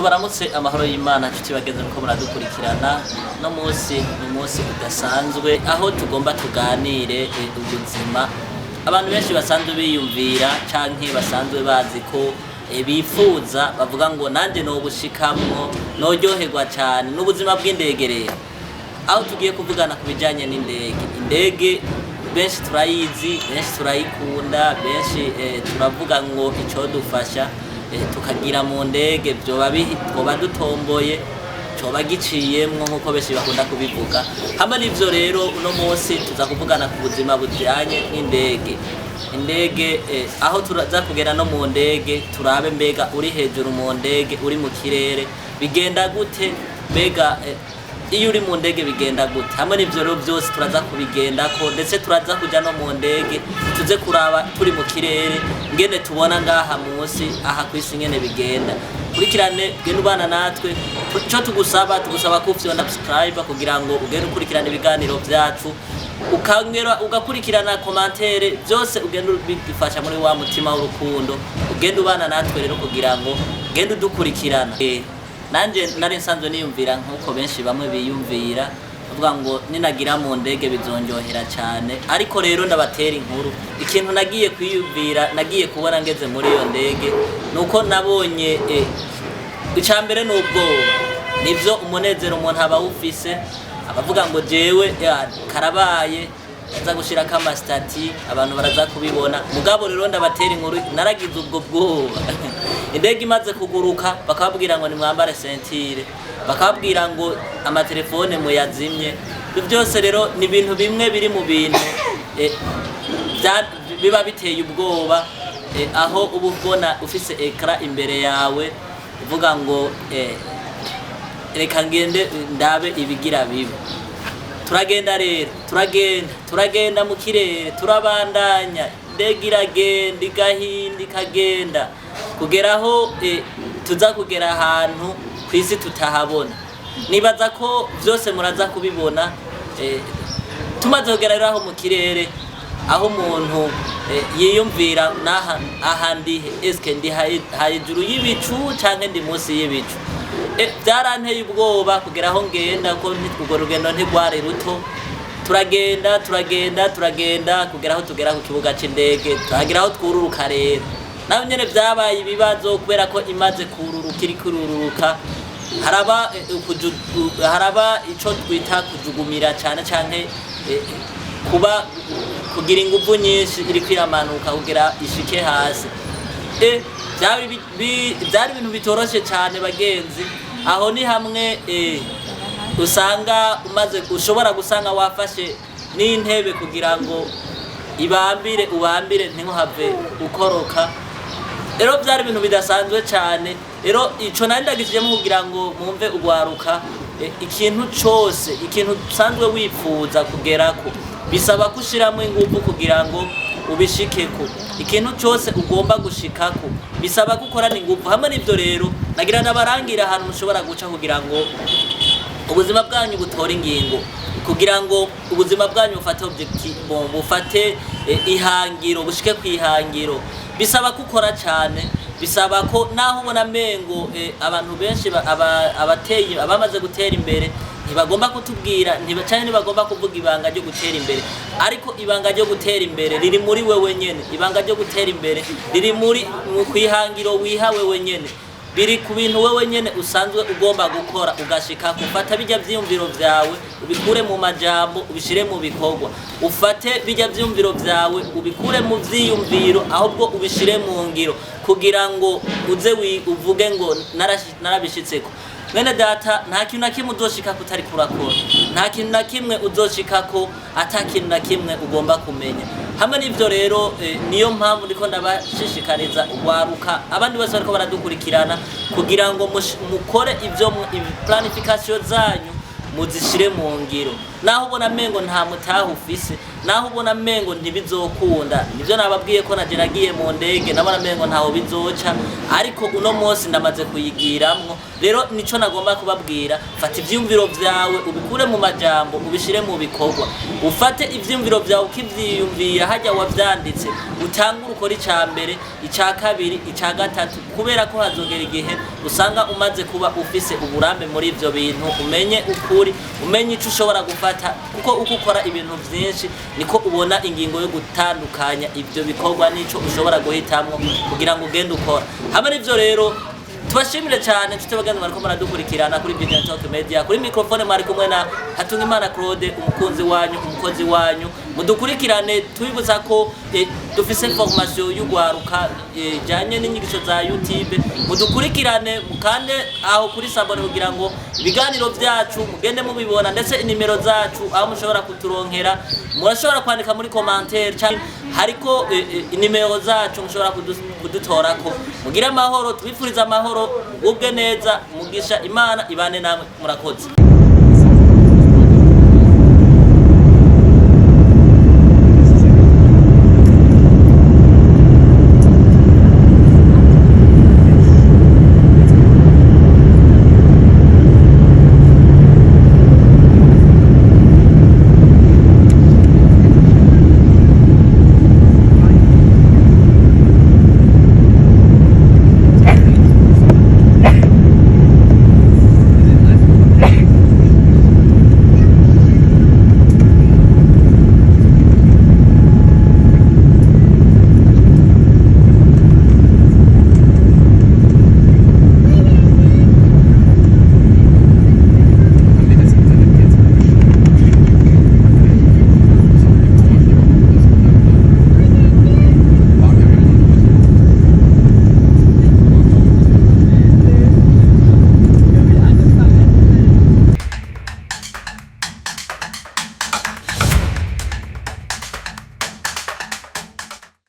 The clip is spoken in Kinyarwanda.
tubaramutse amahoro y'Imana nshuti bageze ko muradukurikirana no munsi udasanzwe aho tugomba tuganire ubuzima abantu benshi basanzwe biyumvira canke basanzwe bazi ko bifuza bavuga ngo nanje no bushikamwo noryoherwa cyane n'ubuzima bw'indege. Aho tugiye kuvugana kubijanye n'indege benshi turayizi, benshi turayikunda, benshi turavuga ngo ico dufasha tukagira mu ndege twoba dutomboye coba giciyemwo nkuko benshi bakunda kubivuga. Hamwe n'ivyo rero uno munsi tuza kuvugana ku buzima bujanye n'indege. Indege aho turaza kugera no mu ndege turabe mbega uri hejuru mu ndege uri mu kirere bigenda gute, mbega iyo uri mu ndege bigenda gute. Hamwe n'ivyo rero byose turaza kubigendako, ndetse turaza kuja no mu ndege tuze kuraba turi mu kirere ngene tubona ngaha munsi aha kwisi ngene bigenda. Kurikirane genda ubana natwe, ico tugusaba ko ufyonda subscribe kugira ngo ugende ukurikirana ibiganiro vyacu, ukangera ugakurikirana commentaire byose ugende bifasha muri wa mutima w'urukundo. Ugende ubana natwe rero kugira ngo ugende udukurikirana. Nanje nari nsanzwe niyumvira nkuko benshi bamwe biyumvira bavuga ngo ninagira mu ndege bizonjohera cyane, ariko rero ndabatera inkuru. Ikintu nagiye kwiyumvira, nagiye kubona ngeze muri iyo ndege nuko nabonye icambere n'ubwoba. Nivyo umunezero umuntu aba ufise, abavuga ngo jewe karabaye aza gushira kama stati abantu baraza kubibona. Mugabo rero ndabatera inkuru, naragize ubwo bwoba. Indege imaze kuguruka bakababwira ngo nimwambare sentire, bakababwira ngo amatelefone muyazimye. Byose rero ni ibintu bimwe biri mu bintu biba biteye ubwoba, aho uba ubona ufise ekra imbere yawe uvuga ngo reka ngende ndabe ibigira bibi. Turagenda rero turagenda mu kirere, turabandanya, indege iragenda igahinda ikagenda kugeraho tuza kugera ahantu kwisi tutahabona. Nibaza ko byose muraza kubibona. Tumaze kugera rero aho mu kirere, aho umuntu yiyumvira ahandi eske ndi hejuru y'ibicu canke ndi munsi y'ibicu. Byaranteye ubwoba kugera aho ngenda ko urwo rugendo ntigwari ruto. Turagenda kugera aho tugera ku kibuga c'indege, turagera aho twururuka rero. Naho nyene vyabaye ibibazo kubera ko imaze kururuka haraba ico twita kujugumira cyane canke kugira ingufu nyinshi iri kwiramanuka kugira ishike hasi. Byari ibintu bitoroshe cyane bagenzi. Aho ni hamwe usanga ushobora gusanga wafashe n'intebe kugira ngo ubambire ntimuhave ukoroka. Rero byari ibintu bidasanzwe cyane. Rero ico nari ndagishijemo kugira ngo mumve ugwaruka ikintu cyose, ikintu usanzwe wifuza kugerako bisaba kushiramo ingufu kugira ngo ubishikeko. Ikintu cyose ugomba gushikako bisaba gukorana ingufu. Hamwe n'ivyo rero nagira nabarangira ahantu mushobora guca kugira ngo ubuzima bwanyu butore ingingo, kugira ngo ubuzima bwanyu bufate ihangiro, bushike kwihangiro. Bisaba gukora cyane, bisaba ko naho ubona mengo abantu benshi abamaze gutera imbere ntibagomba kutubwira, ntibagomba kuvuga ibanga ryo gutera imbere. Ariko ibanga ryo gutera imbere riri muri wewe nyene. Ibanga ryo gutera imbere riri muri kwihangiro wiha wewe nyene, biri ku bintu wewe nyene usanzwe ugomba gukora ugashika kufata bijya vyiyumviro vyawe ubikure mu majambo ubishire mu bikorwa. Ufate bijya vyiyumviro vyawe ubikure mu vyiyumviro ahubwo ubishire mu ngiro kugira ngo uze uvuge ngo narabishitseko. Mwene data, nta kintu na kimwe uzoshika kutari kurakora, nta kintu na kimwe uzoshikako atakintu na kimwe ugomba kumenya. Hamwe n'ivyo rero niyo mpamvu ndiko ndabashishikariza ugwaruka abandi bose bariko baradukurikirana kugira ngo mukore ivyo planification zanyu muzishire mu ngiro. naho ubona mengo nta mutaha ufise, naho ubona mengo ntibizokunda. Nivyo nababwiye ko naje nagiye mu ndege nabona mengo ntaho bizoca, ariko uno munsi ndamaze kuyigiramwo. Rero nico nagomba kubabwira, fata ivyumviro vyawe ubikure mu majambo ubishire mu bikorwa. Ufate ivyumviro vyawe ukivyiyumvira hajya wavyanditse, utangura ukora ica mbere, ica kabiri, ica gatatu, kubera ko hazogera igihe usanga umaze kuba ufise uburambe muri ivyo bintu, umenye ukuri, umenye ico ushobora gufata, kuko uko ukora ibintu vyinshi niko ubona ingingo yo gutandukanya ivyo bikorwa nico ushobora guhitamwo kugira ngo ugende ukora. Hamwe n'ivyo rero tubashimire cyane nshuti bagenzi bariko muradukurikirana kuri Vision Talk Media. Kuri microphone mwari kumwe na Hatungimana Claude, umukunzi wanyu, umukozi wanyu. Mudukurikirane tubibutsa ko dufise formation y'ugwaruka janye n'inyigisho za YouTube. Mudukurikirane mukande aho kuri sabone kugira ngo ibiganiro vyacu mugende mubibona, ndetse inimero zacu aho mushobora kuturonkera murashobora kwandika muri commentaire cyangwa hariko inimero zacu mushobora kudutorako. Mugira amahoro, tubifuriza amahoro, ubwe neza, mugisha Imana ibane namwe, murakoze.